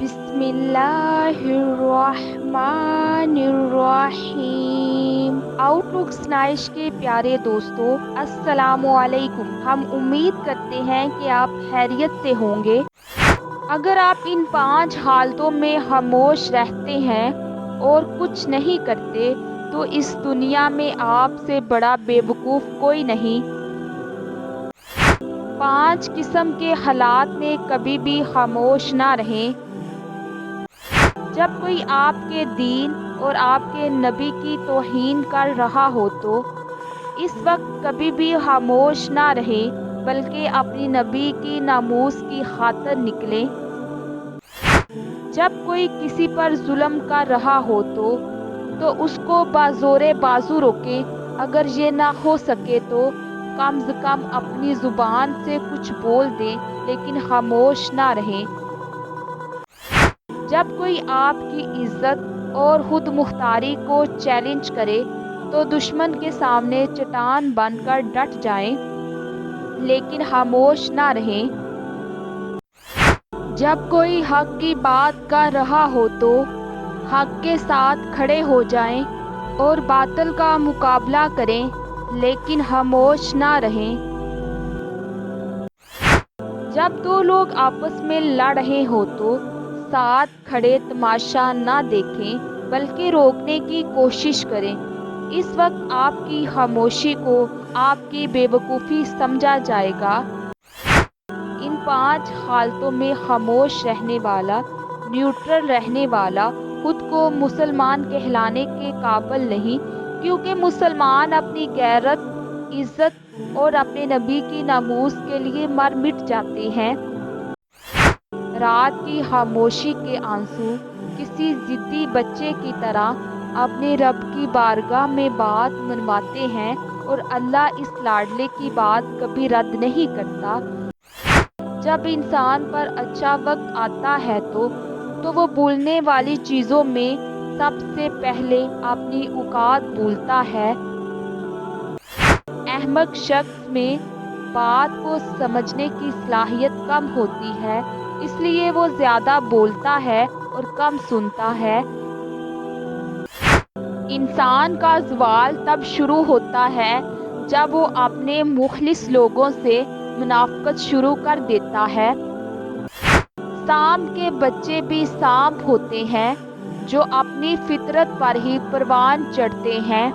बिस्मिल्लाहिर्रहमानिर्रहीम। आउटलुक स्नाइश के प्यारे दोस्तों, अस्सलामुअलैकुम। हम उम्मीद करते हैं कि आप खैरियत से होंगे। अगर आप इन 5 हालतों में खामोश रहते हैं और कुछ नहीं करते तो इस दुनिया में आपसे बड़ा बेवकूफ़ कोई नहीं। 5 किस्म के हालात में कभी भी खामोश ना रहें। जब कोई आपके दीन और आपके नबी की तौहीन कर रहा हो तो इस वक्त कभी भी खामोश ना रहें, बल्कि अपनी नबी की नामूस की खातिर निकलें। जब कोई किसी पर जुल्म कर रहा हो तो उसको बाज़ोरे बाजू रोके। अगर ये ना हो सके तो कम से कम अपनी ज़ुबान से कुछ बोल दें, लेकिन खामोश ना रहें। जब कोई आपकी इज्जत और खुद मुख्तारी को चैलेंज करे तो दुश्मन के सामने चट्टान बनकर डट जाएं, लेकिन खामोश ना रहें। जब कोई हक की बात कर रहा हो तो हक के साथ खड़े हो जाएं और बातिल का मुकाबला करें, लेकिन खामोश ना रहें। जब दो लोग आपस में लड़ रहे हो तो साथ खड़े तमाशा ना देखें, बल्कि रोकने की कोशिश करें। इस वक्त आपकी खामोशी को आपकी बेवकूफ़ी समझा जाएगा। इन 5 हालतों में खामोश रहने वाला, न्यूट्रल रहने वाला खुद को मुसलमान कहलाने के काबिल नहीं, क्योंकि मुसलमान अपनी गैरत, इज्जत और अपने नबी की नामूस के लिए मर मिट जाते हैं। रात की खामोशी के आंसू किसी जिद्दी बच्चे की तरह अपने रब की बारगाह में बात मनवाते हैं, और अल्लाह इस लाडले की बात कभी रद्द नहीं करता। जब इंसान पर अच्छा वक्त आता है तो वो भूलने वाली चीज़ों में सबसे पहले अपनी औकात भूलता है। अहमक शख्स में बात को समझने की सलाहियत कम होती है, इसलिए वो ज़्यादा बोलता है और कम सुनता है। इंसान का ज़वाल तब शुरू होता है जब वो अपने मुखलिस लोगों से मुनाफ़क़त शुरू कर देता है। सांप के बच्चे भी सांप होते हैं जो अपनी फितरत पर ही परवान चढ़ते हैं।